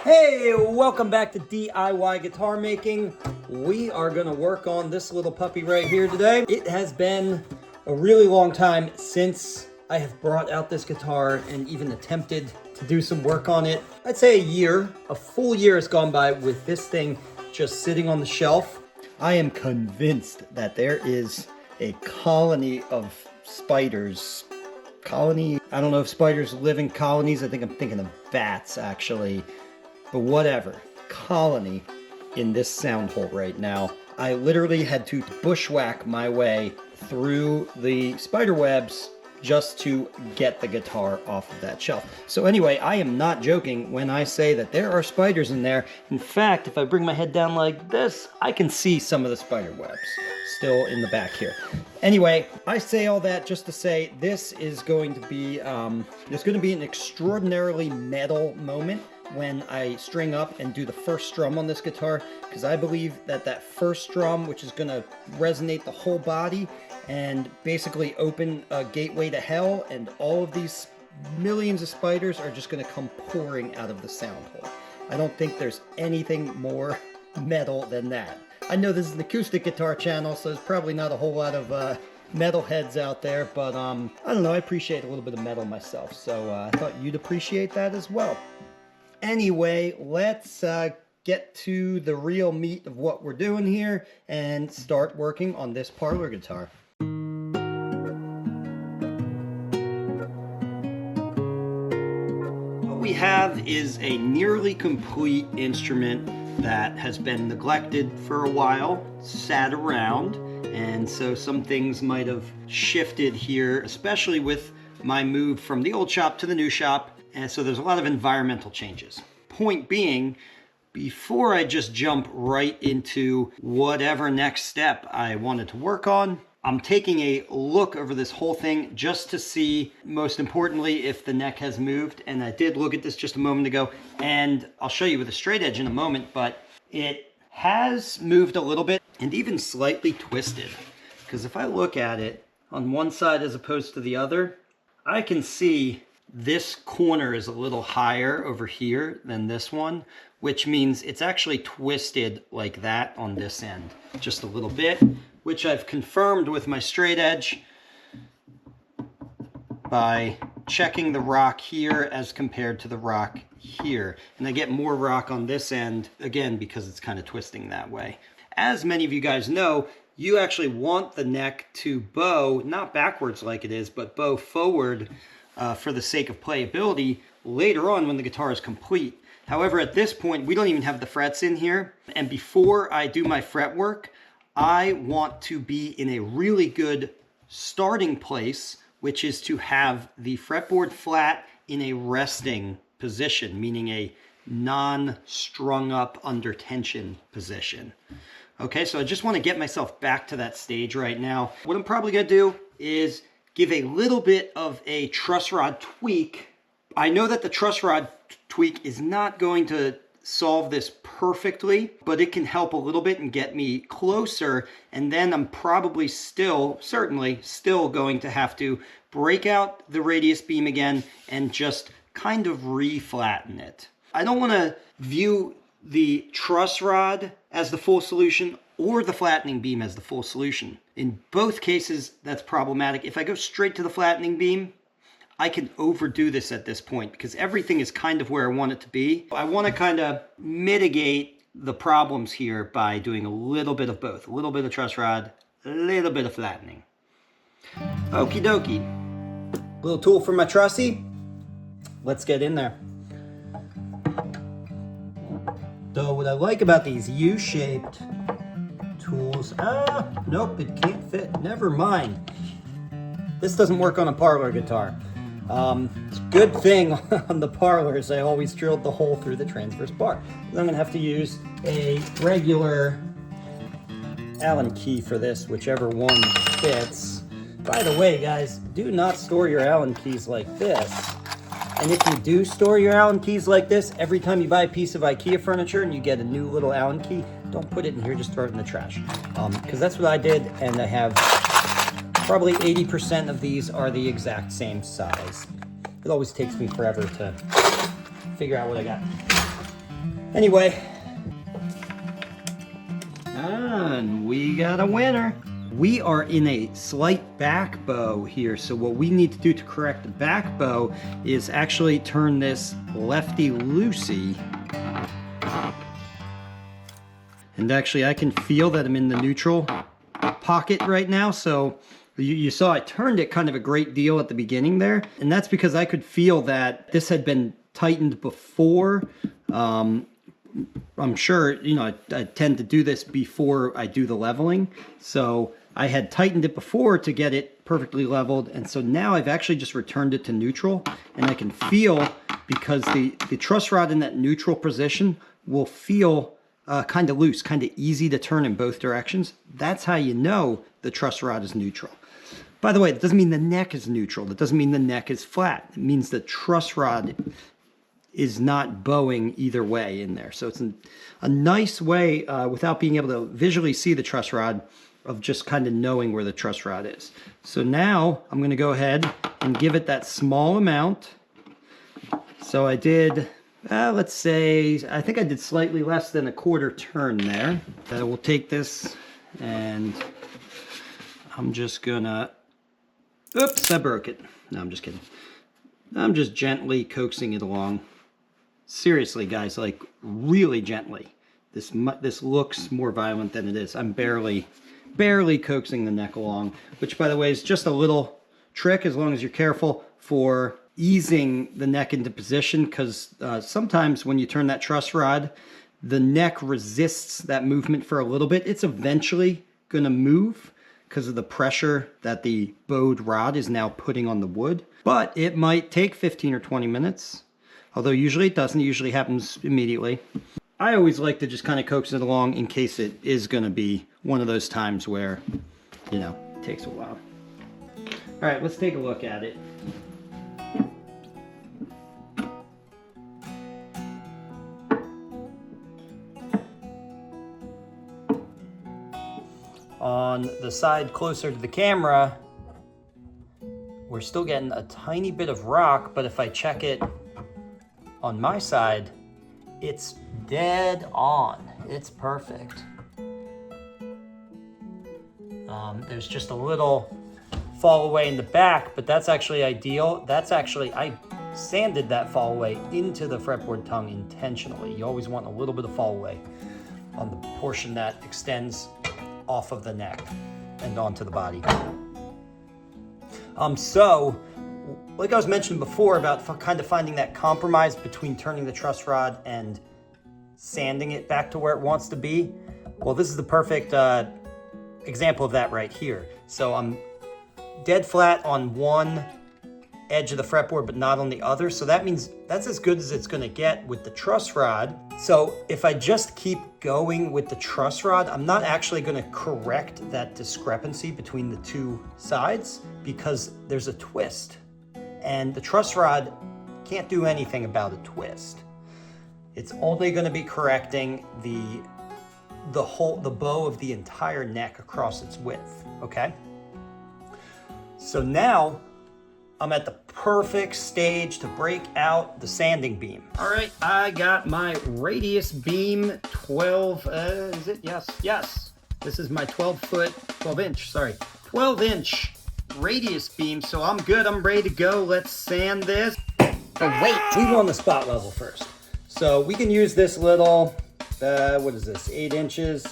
Hey, welcome back to DIY guitar making. We are gonna work on this little puppy right here today. It has been a really long time since I have brought out this guitar and even attempted to do some work on it. I'd say a full year has gone by with this thing just sitting on the shelf. I am convinced that there is a colony of spiders. I don't know if spiders live in colonies. I think I'm thinking of bats actually. But whatever, colony in this sound hole right now. I literally had to bushwhack my way through the spider webs just to get the guitar off of that shelf. So anyway, I am not joking when I say that there are spiders in there. In fact, if I bring my head down like this, I can see some of the spider webs still in the back here. Anyway, I say all that just to say this is going to be, there's going to be an extraordinarily metal moment when I string up and do the first strum on this guitar, because I believe that that first strum, which is going to resonate the whole body and basically open a gateway to hell, and all of these millions of spiders are just going to come pouring out of the sound hole. I don't think there's anything more metal than that. I know this is an acoustic guitar channel, so there's probably not a whole lot of metal heads out there, but I don't know, I appreciate a little bit of metal myself, so I thought you'd appreciate that as well. Anyway, let's get to the real meat of what we're doing here and start working on this parlor guitar. What we have is a nearly complete instrument that has been neglected for a while, sat around, and so some things might have shifted here, especially with my move from the old shop to the new shop. And so there's a lot of environmental changes. Point being, before I just jump right into whatever next step I wanted to work on, I'm taking a look over this whole thing just to see, most importantly, if the neck has moved. And I did look at this just a moment ago, and I'll show you with a straight edge in a moment, but it has moved a little bit and even slightly twisted. Because if I look at it on one side as opposed to the other, I can see this corner is a little higher over here than this one, which means it's actually twisted like that on this end just a little bit, which I've confirmed with my straight edge by checking the rock here as compared to the rock here. And I get more rock on this end, again, because it's kind of twisting that way. As many of you guys know, you actually want the neck to bow, not backwards like it is, but bow forward for the sake of playability later on when the guitar is complete. However, at this point, we don't even have the frets in here. And before I do my fret work, I want to be in a really good starting place, which is to have the fretboard flat in a resting position, meaning a non-strung up under tension position. Okay, so I just want to get myself back to that stage right now. What I'm probably going to do is give a little bit of a truss rod tweak. I know that the truss rod tweak is not going to solve this perfectly, but it can help a little bit and get me closer. And then I'm probably certainly still going to have to break out the radius beam again and just kind of re-flatten it. I don't want to view the truss rod as the full solution or the flattening beam as the full solution. In both cases, that's problematic. If I go straight to the flattening beam, I can overdo this at this point because everything is kind of where I want it to be. I want to kind of mitigate the problems here by doing a little bit of both. A little bit of truss rod, a little bit of flattening. Okie dokie. Little tool for my trussy. Let's get in there. So what I like about these U-shaped tools, nope, it can't fit, never mind. This doesn't work on a parlor guitar. It's a good thing on the parlors, I always drilled the hole through the transverse bar. I'm gonna have to use a regular Allen key for this, whichever one fits. By the way, guys, do not store your Allen keys like this. And if you do store your Allen keys like this, every time you buy a piece of IKEA furniture and you get a new little Allen key, don't put it in here, just throw it in the trash. Because that's what I did, and I have probably 80% of these are the exact same size. It always takes me forever to figure out what I got. Anyway, and we got a winner. We are in a slight back bow here, so what we need to do to correct the back bow is actually turn this lefty-loosey. And actually I can feel that I'm in the neutral pocket right now, so you saw I turned it kind of a great deal at the beginning there, and that's because I could feel that this had been tightened before. I'm sure, you know, I tend to do this before I do the leveling, so I had tightened it before to get it perfectly leveled, and so now I've actually just returned it to neutral, and I can feel, because the truss rod in that neutral position will feel kind of loose, kind of easy to turn in both directions. That's how you know the truss rod is neutral. By the way, it doesn't mean the neck is neutral. That doesn't mean the neck is flat. It means the truss rod is not bowing either way in there. So it's a nice way, without being able to visually see the truss rod, of just kind of knowing where the truss rod is. So now I'm going to go ahead and give it that small amount. So I did, let's say, I think I did slightly less than a quarter turn there. We'll take this and I'm just gonna, oops, I broke it. No, I'm just kidding. I'm just gently coaxing it along. Seriously, guys, like really gently. This looks more violent than it is. I'm barely coaxing the neck along, which, by the way, is just a little trick, as long as you're careful, for easing the neck into position, because sometimes when you turn that truss rod, the neck resists that movement for a little bit. It's eventually going to move because of the pressure that the bowed rod is now putting on the wood, but it might take 15 or 20 minutes, although usually it doesn't. It usually happens immediately. I always like to just kind of coax it along in case it is going to be one of those times where, you know, it takes a while. All right, let's take a look at it. On the side closer to the camera, we're still getting a tiny bit of rock, but if I check it on my side, it's dead on. It's perfect. There's just a little fall away in the back, but that's actually ideal. That's actually, I sanded that fall away into the fretboard tongue intentionally. You always want a little bit of fall away on the portion that extends off of the neck and onto the body. So, like I was mentioning before about kind of finding that compromise between turning the truss rod and sanding it back to where it wants to be, well, this is the perfect example of that right here. So I'm dead flat on one edge of the fretboard, but not on the other. So that means that's as good as it's going to get with the truss rod. So if I just keep going with the truss rod, I'm not actually going to correct that discrepancy between the two sides, because there's a twist, and the truss rod can't do anything about a twist. It's only going to be correcting the bow of the entire neck across its width, okay? So now I'm at the perfect stage to break out the sanding beam. All right, I got my radius beam 12, is it? Yes. This is my 12 inch radius beam, so I'm good, I'm ready to go. Let's sand this. Oh wait, we want the spot level first. So we can use this little, what is this, 8 inches?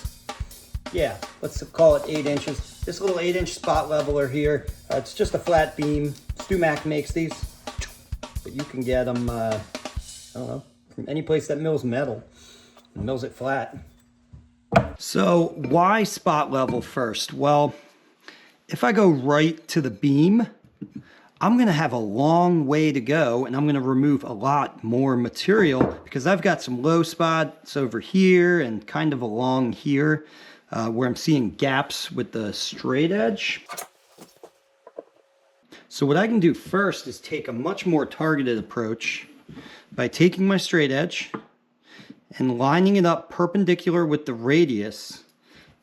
Yeah, let's call it 8 inches. This little 8-inch spot leveler here. It's just a flat beam. StuMac makes these, but you can get them, I don't know, from any place that mills metal and mills it flat. So why spot level first? Well, if I go right to the beam, I'm going to have a long way to go, and I'm going to remove a lot more material because I've got some low spots over here and kind of along here where I'm seeing gaps with the straight edge. So what I can do first is take a much more targeted approach by taking my straight edge and lining it up perpendicular with the radius.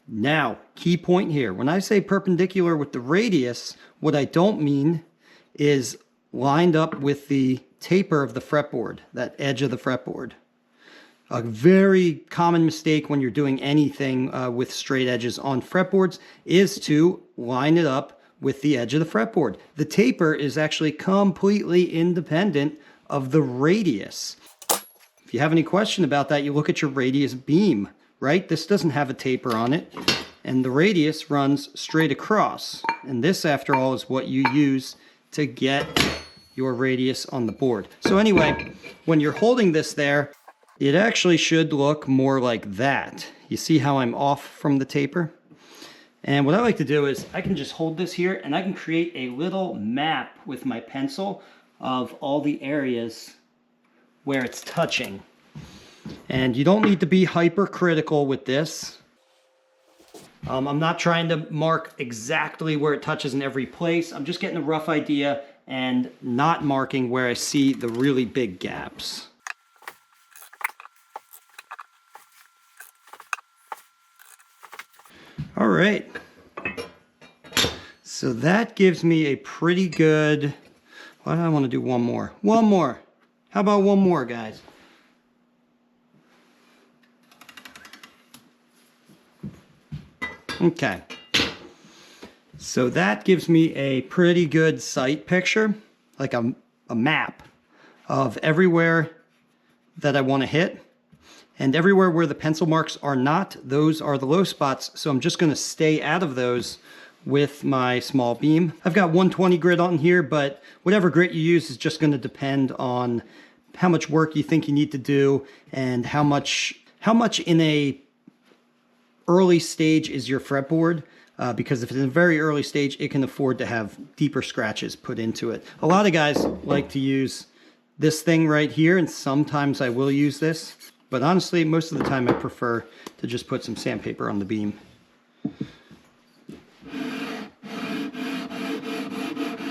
Now, key point here. When I say perpendicular with the radius, what I don't mean is lined up with the taper of the fretboard, that edge of the fretboard. A very common mistake when you're doing anything with straight edges on fretboards is to line it up with the edge of the fretboard. The taper is actually completely independent of the radius. If you have any question about that, you look at your radius beam, right? This doesn't have a taper on it, and the radius runs straight across. And this, after all, is what you use to get your radius on the board. So anyway, when you're holding this there, it actually should look more like that. You see how I'm off from the taper? And what I like to do is I can just hold this here and I can create a little map with my pencil of all the areas where it's touching. And you don't need to be hypercritical with this. I'm not trying to mark exactly where it touches in every place. I'm just getting a rough idea and not marking where I see the really big gaps. All right, so that gives me a pretty good, why do I want to do one more? One more. How about one more, guys? Okay, so that gives me a pretty good sight picture, like a map of everywhere that I want to hit. And everywhere where the pencil marks are not, those are the low spots. So I'm just going to stay out of those with my small beam. I've got 120 grit on here, but whatever grit you use is just going to depend on how much work you think you need to do and how much in a early stage is your fretboard. Because if it's in a very early stage, it can afford to have deeper scratches put into it. A lot of guys like to use this thing right here, and sometimes I will use this. But honestly, most of the time I prefer to just put some sandpaper on the beam.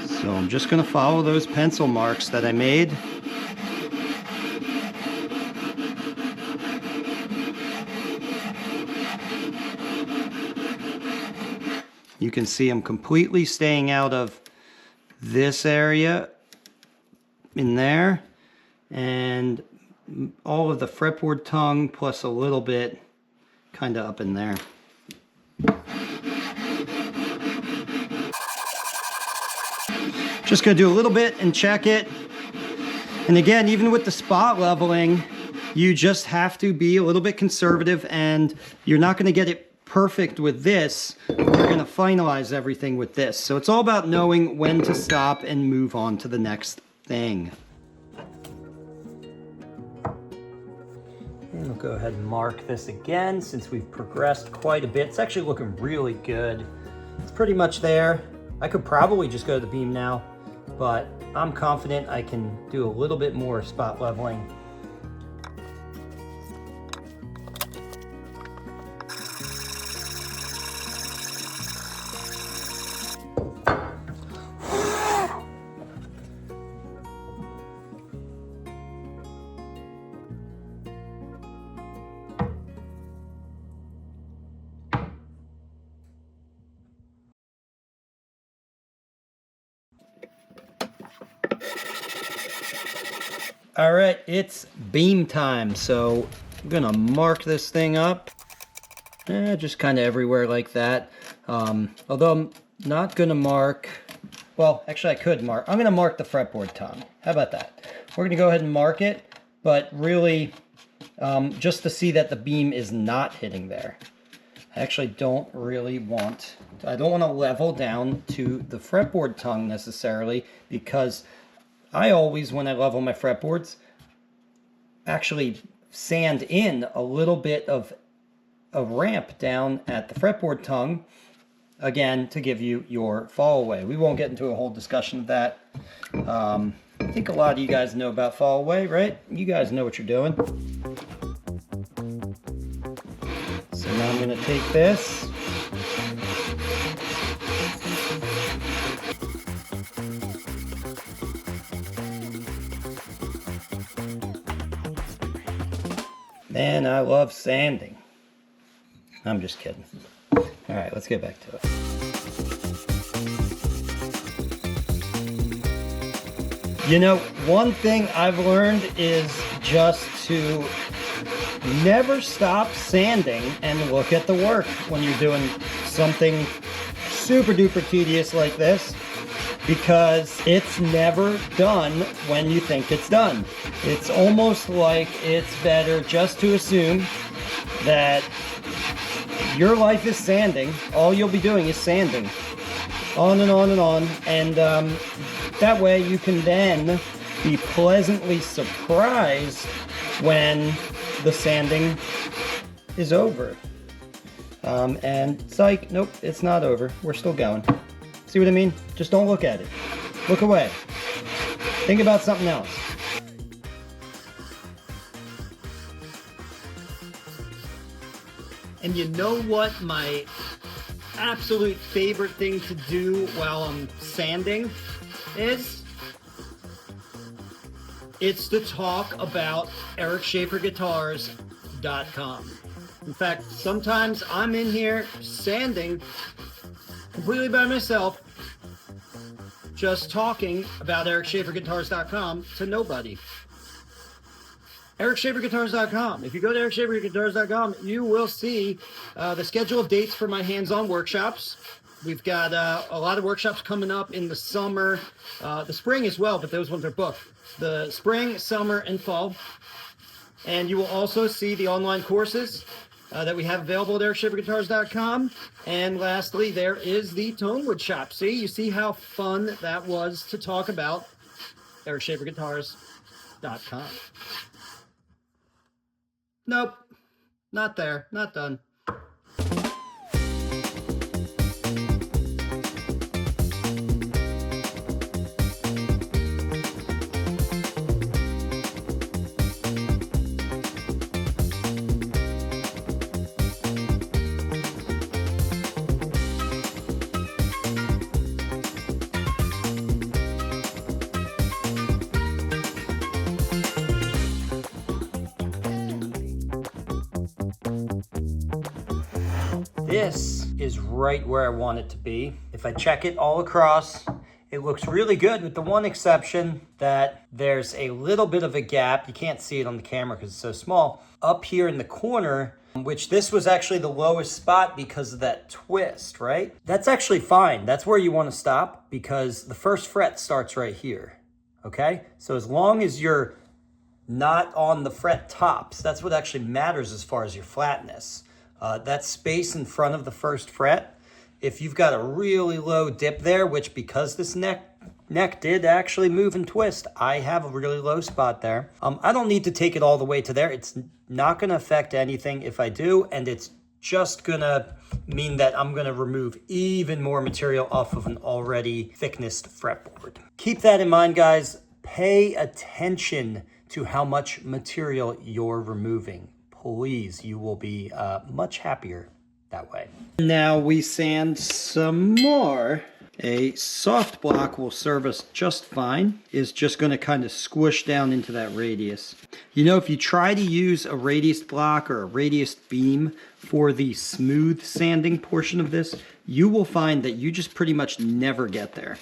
So I'm just going to follow those pencil marks that I made. You can see I'm completely staying out of this area in there, and all of the fretboard tongue plus a little bit kind of up in there. Just gonna do a little bit and check it. And again, even with the spot leveling, you just have to be a little bit conservative, and you're not gonna get it perfect with this. We're gonna finalize everything with this. So it's all about knowing when to stop and move on to the next thing. And we'll go ahead and mark this again since we've progressed quite a bit. It's actually looking really good. It's pretty much there. I could probably just go to the beam now, but I'm confident I can do a little bit more spot leveling. All right, it's beam time. So I'm gonna mark this thing up, just kind of everywhere like that. Although I'm not gonna mark, well, actually I could mark. I'm gonna mark the fretboard tongue. How about that? We're gonna go ahead and mark it, but really just to see that the beam is not hitting there. I actually don't really want, I don't want to level down to the fretboard tongue necessarily, because I always, when I level my fretboards, actually sand in a little bit of a ramp down at the fretboard tongue, again, to give you your fall away. We won't get into a whole discussion of that. I think a lot of you guys know about fall away, right? You guys know what you're doing. So now I'm going to take this. Man, I love sanding. I'm just kidding. All right, let's get back to it. You know, one thing I've learned is just to never stop sanding and look at the work when you're doing something super duper tedious like this, because it's never done when you think it's done. It's almost like it's better just to assume that your life is sanding. All you'll be doing is sanding on and on and on, and that way you can then be pleasantly surprised when the sanding is over. And psych, nope, it's not over. We're still going. See what I mean? Just don't look at it. Look away. Think about something else. And you know what my absolute favorite thing to do while I'm sanding is? It's to talk about EricSchaeferGuitars.com. In fact, sometimes I'm in here sanding completely by myself, just talking about EricSchaeferGuitars.com to nobody. EricSchaeferGuitars.com. If you go to EricSchaeferGuitars.com, you will see the schedule of dates for my hands-on workshops. We've got a lot of workshops coming up in the summer, the spring as well, but those ones are booked. The spring, summer, and fall. And you will also see the online courses that we have available at EricSchaeferGuitars.com. And lastly, there is the Tonewood shop. See, you see how fun that was to talk about EricSchaeferGuitars.com. Nope, not there, not done. This is right where I want it to be. If I check it all across, it looks really good, with the one exception that there's a little bit of a gap. You can't see it on the camera because it's so small. Up here in the corner, which this was actually the lowest spot because of that twist, right? That's actually fine. That's where you want to stop, because the first fret starts right here, okay? So as long as you're not on the fret tops, that's what actually matters as far as your flatness. That space in front of the first fret, if you've got a really low dip there, which because this neck did actually move and twist, I have a really low spot there. I don't need to take it all the way to there. It's not going to affect anything if I do, and it's just going to mean that I'm going to remove even more material off of an already thicknessed fretboard. Keep that in mind, guys. Pay attention to how much material you're removing. Please, you will be much happier that way. Now we sand some more. A soft block will serve us just fine. It's just going to kind of squish down into that radius. You know, if you try to use a radius block or a radius beam for the smooth sanding portion of this, you will find that you just pretty much never get there.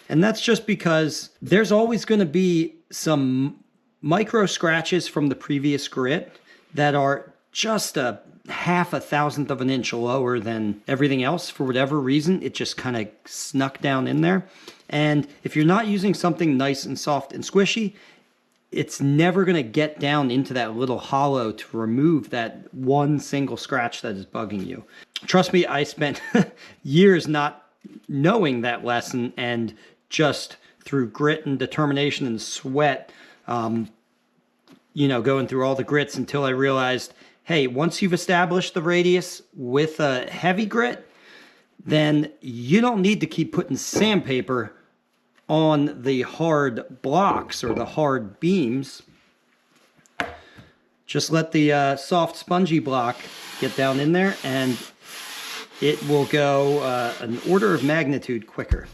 And that's just because there's always going to be some micro scratches from the previous grit that are just a half a thousandth of an inch lower than everything else. For whatever reason, it just kind of snuck down in there. And if you're not using something nice and soft and squishy, it's never going to get down into that little hollow to remove that one single scratch that is bugging you. Trust me, I spent years not knowing that lesson, and just through grit and determination and sweat, you know, going through all the grits until I realized, hey, once you've established the radius with a heavy grit, then you don't need to keep putting sandpaper on the hard blocks or the hard beams. Just let the soft spongy block get down in there, and it will go an order of magnitude quicker.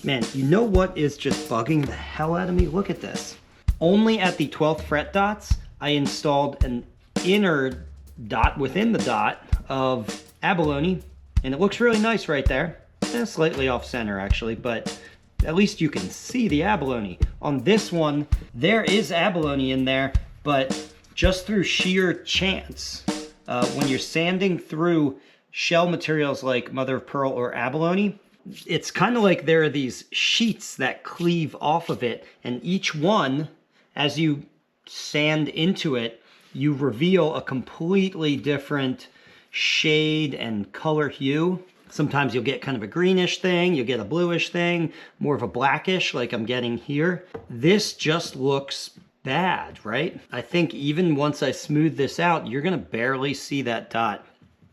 Man, you know what is just bugging the hell out of me? Look at this. Only at the 12th fret dots, I installed an inner dot within the dot of abalone, and it looks really nice right there. Slightly off center actually, but at least you can see the abalone. On this one, there is abalone in there, but just through sheer chance, when you're sanding through shell materials like mother of pearl or abalone, it's kind of like there are these sheets that cleave off of it, and each one, as you sand into it, you reveal a completely different shade and color hue. Sometimes you'll get kind of a greenish thing, you'll get a bluish thing, more of a blackish like I'm getting here. This just looks bad, right? I think even once I smooth this out, you're gonna barely see that dot.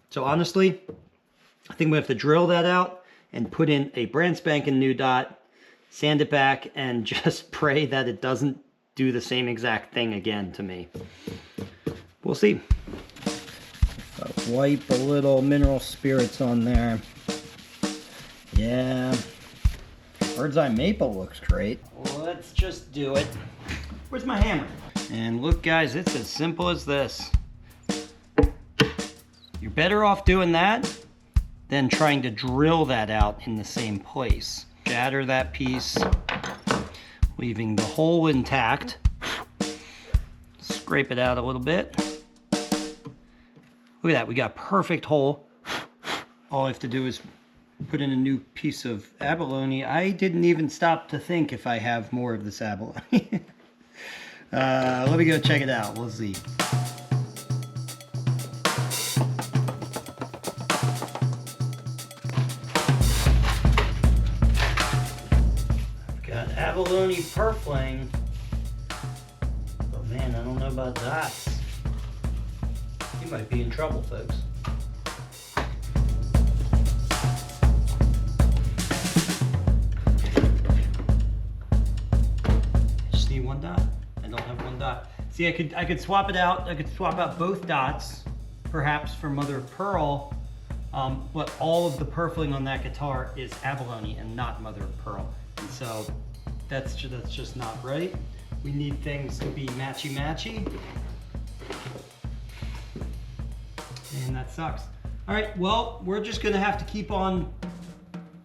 So honestly, I think we have to drill that out and put in a brand spanking new dot, sand it back, and just pray that it doesn't do the same exact thing again to me. We'll see. I'll wipe a little mineral spirits on there. Yeah, bird's eye maple looks great. Let's just do it. Where's my hammer? And look guys, it's as simple as this. You're better off doing that than trying to drill that out in the same place. Shatter that piece, leaving the hole intact. Scrape it out a little bit. Look at that, we got a perfect hole. All I have to do is put in a new piece of abalone. I didn't even stop to think if I have more of this abalone. Let me go check it out, we'll see. I've got abalone purfling, but man, I don't know about dots. You might be in trouble, folks. Just need one dot. I don't have one dot. See, I could swap it out. I could swap out both dots, perhaps for mother of pearl, but all of the purfling on that guitar is abalone and not mother of pearl, and so that's just not right. We need things to be matchy-matchy. And that sucks. All right, well, we're just gonna have to keep on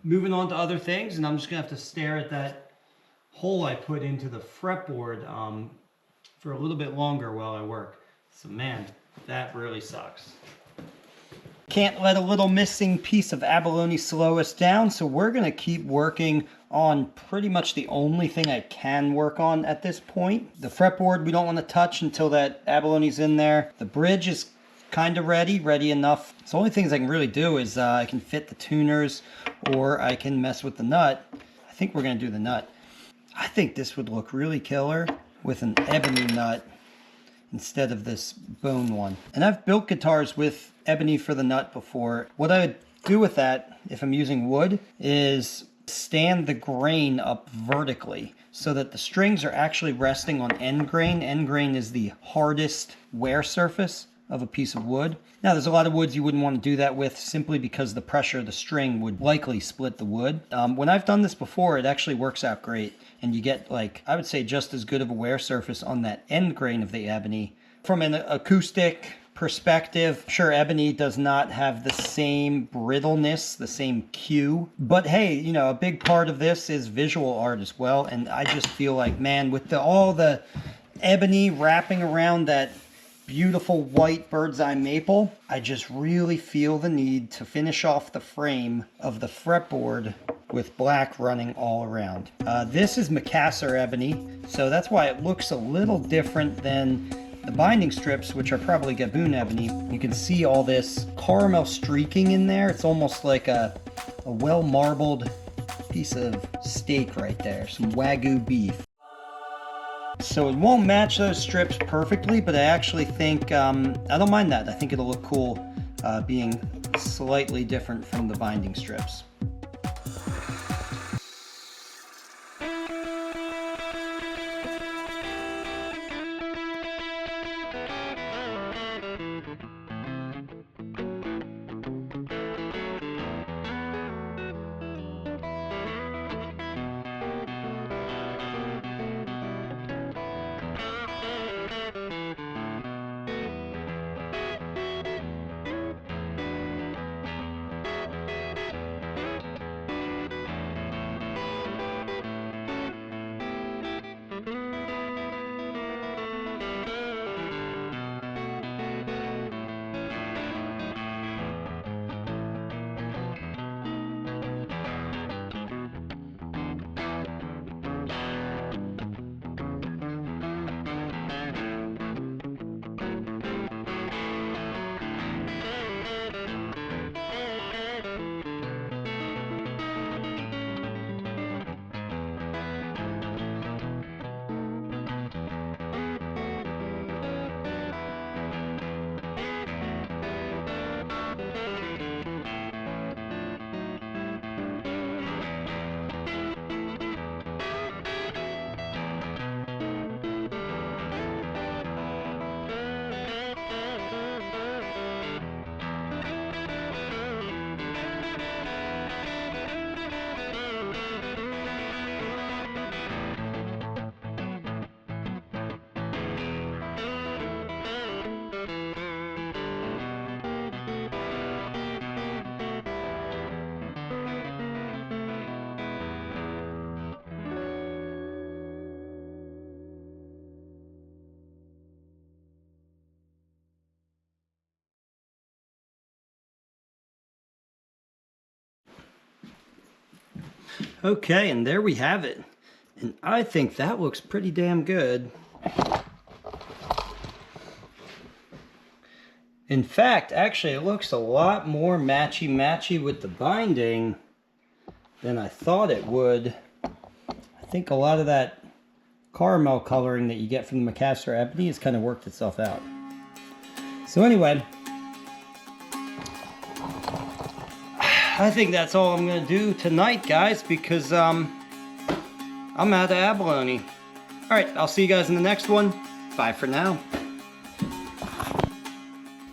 moving on to other things, and I'm just gonna have to stare at that hole I put into the fretboard for a little bit longer while I work. So man, that really sucks. Can't let a little missing piece of abalone slow us down, so we're gonna keep working on pretty much the only thing I can work on at this point. The fretboard we don't want to touch until that abalone's in there. The bridge is kind of ready enough. So the only things I can really do is I can fit the tuners, or I can mess with the nut. I think we're gonna do the nut. I think this would look really killer with an ebony nut instead of this bone one. And I've built guitars with ebony for the nut before. What I would do with that, if I'm using wood, is stand the grain up vertically so that the strings are actually resting on end grain. End grain is the hardest wear surface of a piece of wood. Now there's a lot of woods you wouldn't want to do that with simply because the pressure of the string would likely split the wood. When I've done this before, it actually works out great, and you get, like, I would say just as good of a wear surface on that end grain of the ebony. From an acoustic perspective, sure, ebony does not have the same brittleness, the same cue, but hey, you know, a big part of this is visual art as well, and I just feel like, man, with all the ebony wrapping around that beautiful white bird's eye maple, I just really feel the need to finish off the frame of the fretboard with black running all around. This is Macassar ebony, so that's why it looks a little different than the binding strips, which are probably Gaboon ebony. You can see all this caramel streaking in there. It's almost like a well marbled piece of steak right there, some Wagyu beef. So it won't match those strips perfectly, but I actually think, I don't mind that. I think it'll look cool being slightly different from the binding strips. Okay, and there we have it. And I think that looks pretty damn good. In fact, actually it looks a lot more matchy-matchy with the binding than I thought it would. I think a lot of that caramel coloring that you get from the Macassar Ebony has kind of worked itself out. So anyway, I think that's all I'm going to do tonight, guys, because I'm out of abalone. Alright, I'll see you guys in the next one. Bye for now.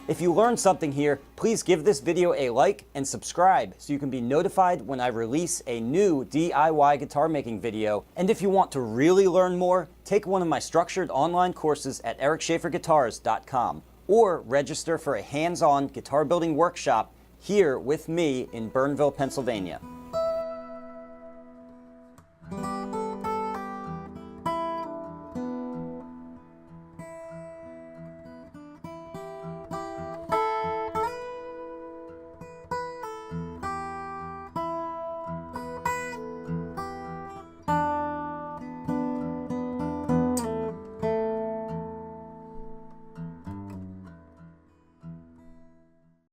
If you learned something here, please give this video a like and subscribe so you can be notified when I release a new DIY guitar making video. And if you want to really learn more, take one of my structured online courses at ericschaferguitars.com or register for a hands-on guitar building workshop here with me in Burnville, Pennsylvania.